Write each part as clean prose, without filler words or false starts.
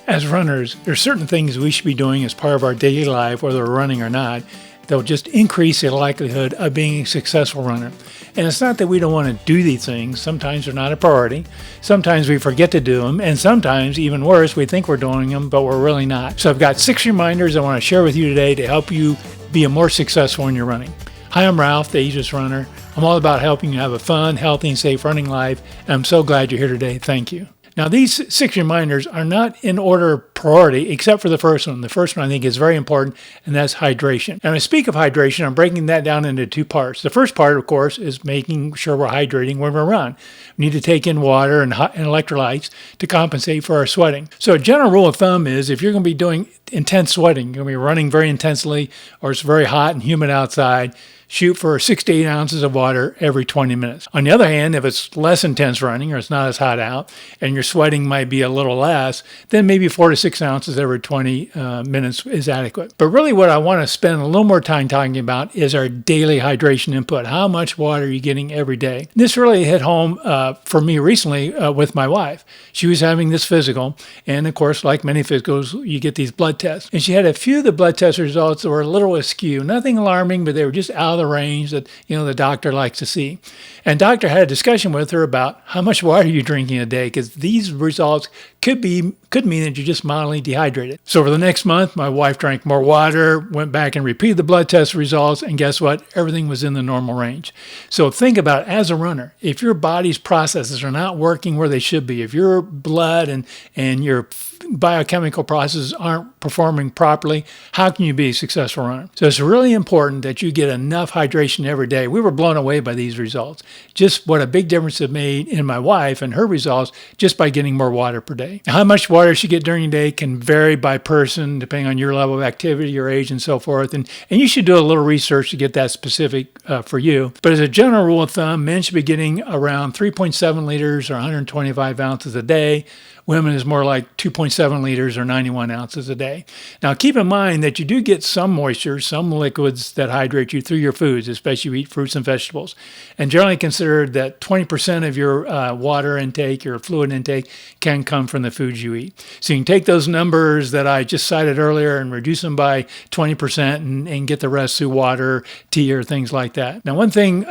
As runners, there are certain things we should be doing as part of our daily life, whether we're running or not, that will just increase the likelihood of being a successful runner. And it's not that we don't want to do these things. Sometimes they're not a priority. Sometimes we forget to do them. And sometimes, even worse, we think we're doing them, but we're really not. So I've got 6 reminders I want to share with you today to help you be a more successful when you're running. Hi, I'm Ralph, the Ageless Runner. I'm all about helping you have a fun, healthy, and safe running life. And I'm so glad you're here today. Thank you. Now, these 6 reminders are not in order of priority, except for the first one. The first one I think is very important, and that's hydration. And when I speak of hydration, I'm breaking that down into 2 parts. The first part, of course, is making sure we're hydrating when we run. We need to take in water and electrolytes to compensate for our sweating. So a general rule of thumb is if you're going to be doing intense sweating, you're going to be running very intensely, or it's very hot and humid outside, shoot for 6 to 8 ounces of water every 20 minutes. On the other hand, if it's less intense running or it's not as hot out and your sweating might be a little less, then maybe 4 to 6 ounces every 20 minutes is adequate. But really what I want to spend a little more time talking about is our daily hydration input. How much water are you getting every day? This really hit home for me recently with my wife. She was having this physical, and of course, like many physicals, you get these blood tests. And she had a few of the blood test results that were a little askew. Nothing alarming, but they were just out of the range that the doctor likes to see. And doctor had a discussion with her about how much water you're drinking a day, because these results could mean that you're just mildly dehydrated. So for the next month, my wife drank more water, went back and repeated the blood test results, and guess what? Everything was in the normal range. So think about it, as a runner, if your body's processes are not working where they should be, if your blood and your biochemical processes aren't performing properly, how can you be a successful runner? So it's really important that you get enough hydration every day. We were blown away by these results. Just what a big difference it made in my wife and her results just by getting more water per day. How much water she get during the day can vary by person depending on your level of activity, your age, and so forth. And you should do a little research to get that specific for you. But as a general rule of thumb, men should be getting around 3.7 liters or 125 ounces a day. Women is more like 2.7 liters or 91 ounces a day. Now, keep in mind that you do get some moisture, some liquids that hydrate you through your foods, especially if you eat fruits and vegetables. And generally considered that 20% of your water intake, your fluid intake, can come from the foods you eat. So you can take those numbers that I just cited earlier and reduce them by 20% and get the rest through water, tea, or things like that. Now, one thing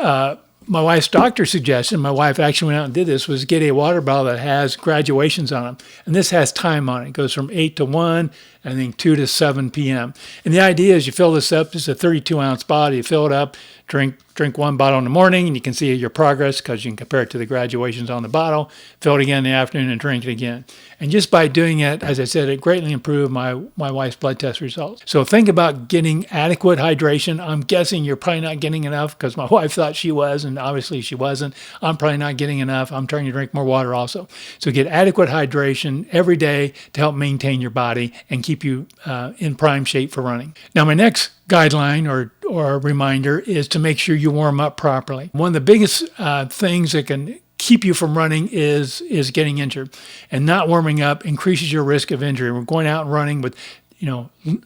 my wife's doctor suggested, my wife actually went out and did this, was get a water bottle that has graduations on them. And this has time on it. It goes from 8 to 1, and then 2 to 7 p.m. And the idea is you fill this up, it's a 32-ounce bottle, you fill it up, drink 1 bottle in the morning, and you can see your progress because you can compare it to the graduations on the bottle, fill it again in the afternoon, and drink it again. And just by doing it, as I said, it greatly improved my wife's blood test results. So think about getting adequate hydration. I'm guessing you're probably not getting enough because my wife thought she was, and obviously she wasn't. I'm probably not getting enough. I'm trying to drink more water also. So get adequate hydration every day to help maintain your body and keep you in prime shape for running. Now, my next guideline or reminder is to make sure you warm up properly. One of the biggest things that can keep you from running is getting injured, and not warming up increases your risk of injury. We're going out and running with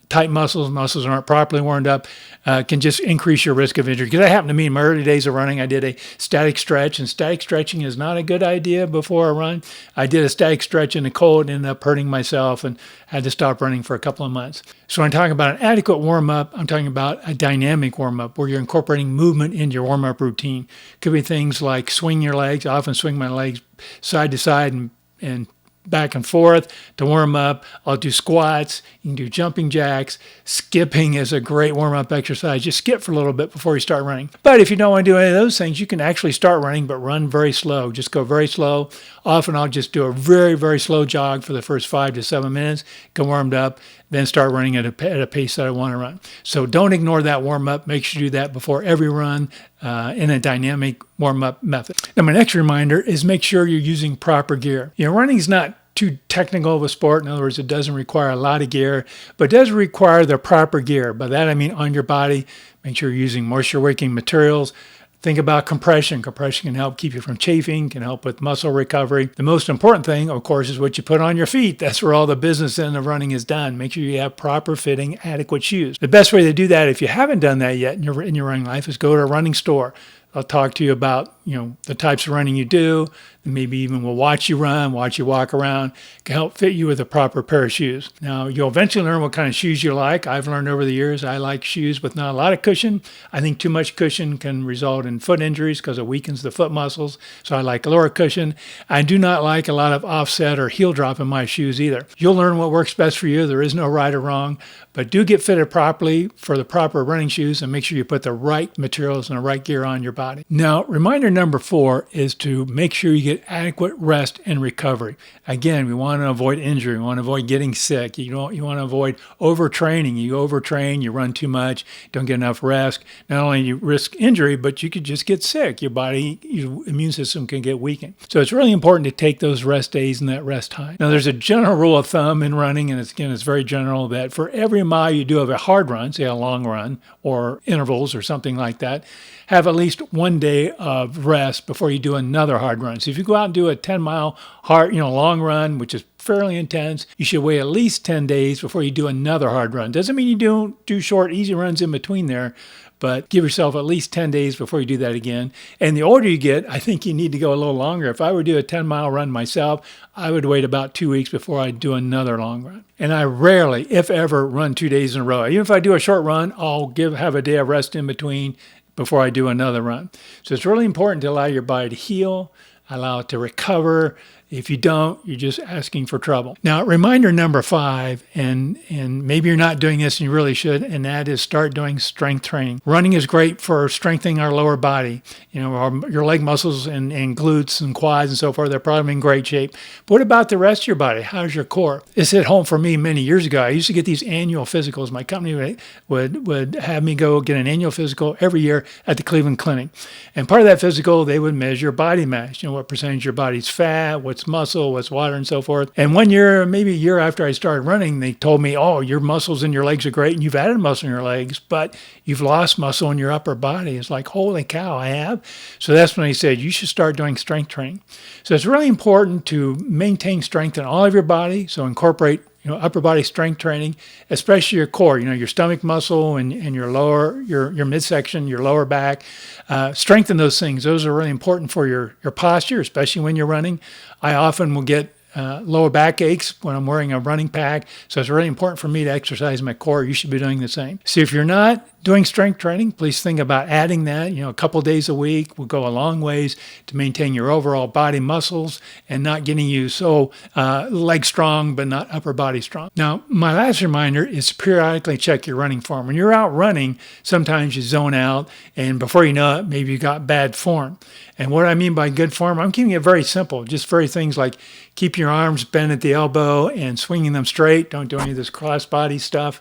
tight muscles aren't properly warmed up, can just increase your risk of injury. Because that happened to me in my early days of running. I did a static stretch, and static stretching is not a good idea before a run. I did a static stretch in the cold and ended up hurting myself and had to stop running for a couple of months. So when I'm talking about an adequate warm-up, I'm talking about a dynamic warm-up where you're incorporating movement into your warm-up routine. Could be things like swing your legs. I often swing my legs side to side and back and forth to warm up. I'll do squats. You can do jumping jacks. Skipping is a great warm-up exercise. Just skip for a little bit before you start running. But if you don't want to do any of those things, you can actually start running, but run very slow. Just go very slow. Often I'll just do a very, very slow jog for the first 5 to 7 minutes, get warmed up, then start running at a pace that I want to run. So don't ignore that warm-up. Make sure you do that before every run in a dynamic warm-up method. Now, my next reminder is make sure you're using proper gear. Running is not too technical of a sport. In other words, it doesn't require a lot of gear, but it does require the proper gear. By that, I mean on your body. Make sure you're using moisture-wicking materials. Think about compression. Compression can help keep you from chafing, can help with muscle recovery. The most important thing, of course, is what you put on your feet. That's where all the business end of running is done. Make sure you have proper fitting, adequate shoes. The best way to do that, if you haven't done that yet in your running life, is go to a running store. I'll talk to you about, the types of running you do. Maybe even we'll watch you run, watch you walk around, can help fit you with a proper pair of shoes. Now, you'll eventually learn what kind of shoes you like. I've learned over the years I like shoes with not a lot of cushion. I think too much cushion can result in foot injuries because it weakens the foot muscles. So I like lower cushion. I do not like a lot of offset or heel drop in my shoes either. You'll learn what works best for you. There is no right or wrong, but do get fitted properly for the proper running shoes and make sure you put the right materials and the right gear on your body. Now, reminder number 4 is to make sure you get adequate rest and recovery. Again, we want to avoid injury. We want to avoid getting sick. You want to avoid overtraining. You overtrain, you run too much, don't get enough rest. Not only you risk injury, but you could just get sick. Your immune system can get weakened. So it's really important to take those rest days and that rest time. Now, there's a general rule of thumb in running, and it's very general, that for every mile you do of a hard run, say a long run or intervals or something like that, have at least 1 day of rest before you do another hard run. So if you go out and do a 10-mile hard, long run, which is fairly intense, you should wait at least 10 days before you do another hard run. Doesn't mean you don't do short, easy runs in between there, but give yourself at least 10 days before you do that again. And the older you get, I think you need to go a little longer. If I were to do a 10-mile run myself, I would wait about 2 weeks before I'd do another long run. And I rarely, if ever, run 2 days in a row. Even if I do a short run, I'll have a day of rest in between before I do another run. So it's really important to allow your body to heal, allow it to recover. If you don't, you're just asking for trouble. Now, reminder number 5, and maybe you're not doing this and you really should, and that is start doing strength training. Running is great for strengthening our lower body. Your leg muscles and glutes and quads and so forth, they're probably in great shape. But what about the rest of your body? How's your core? This hit home for me many years ago. I used to get these annual physicals. My company would have me go get an annual physical every year at the Cleveland Clinic. And part of that physical, they would measure body mass, what percentage of your body's fat, what's muscle, what's water, and so forth. And 1 year, maybe a year after I started running, they told me, oh, your muscles in your legs are great and you've added muscle in your legs, but you've lost muscle in your upper body. It's like, holy cow, I have. So that's when they said you should start doing strength training. So it's really important to maintain strength in all of your body. So incorporate upper body strength training, especially your core, your stomach muscle and your midsection, your lower back. Strengthen those things. Those are really important for your posture, especially when you're running. I often will get lower back aches when I'm wearing a running pack. So it's really important for me to exercise my core. You should be doing the same. So if you're not doing strength training, please think about adding that. A couple days a week will go a long ways to maintain your overall body muscles and not getting you so leg strong, but not upper body strong. Now, my last reminder is to periodically check your running form. When you're out running, sometimes you zone out, and before you know it, maybe you got bad form. And what I mean by good form, I'm keeping it very simple. Just very things like keep your arms bent at the elbow and swinging them straight. Don't do any of this cross-body stuff.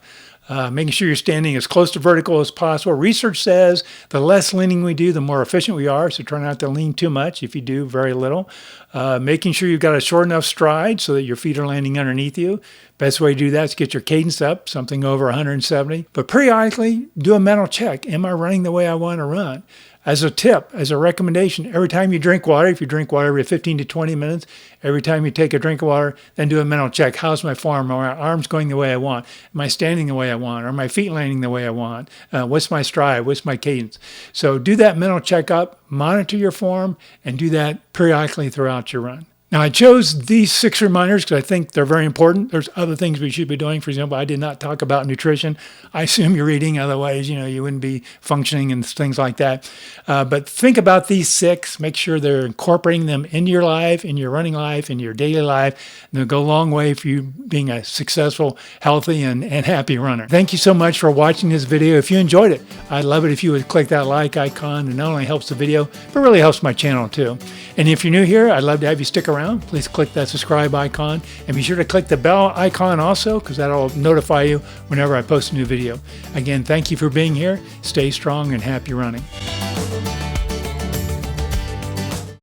Making sure you're standing as close to vertical as possible. Research says the less leaning we do, the more efficient we are. So try not to lean too much. If you do, very little. Making sure you've got a short enough stride so that your feet are landing underneath you. Best way to do that is get your cadence up, something over 170. But periodically, do a mental check. Am I running the way I want to run? As a tip, as a recommendation, every time you drink water, if you drink water every 15 to 20 minutes, every time you take a drink of water, then do a mental check. How's my form? Are my arms going the way I want? Am I standing the way I want? Are my feet landing the way I want? What's my stride? What's my cadence? So do that mental checkup, monitor your form, and do that periodically throughout your run. Now, I chose these 6 reminders because I think they're very important. There's other things we should be doing. For example, I did not talk about nutrition. I assume you're eating, otherwise, you wouldn't be functioning and things like that. But think about these 6. Make sure they're incorporating them into your life, in your running life, in your daily life. And they'll go a long way for you being a successful, healthy, and happy runner. Thank you so much for watching this video. If you enjoyed it, I'd love it if you would click that like icon. It not only helps the video, but really helps my channel too. And if you're new here, I'd love to have you stick around. Please click that subscribe icon and be sure to click the bell icon also, because that'll notify you whenever I post a new video. Again, thank you for being here. Stay strong and happy running.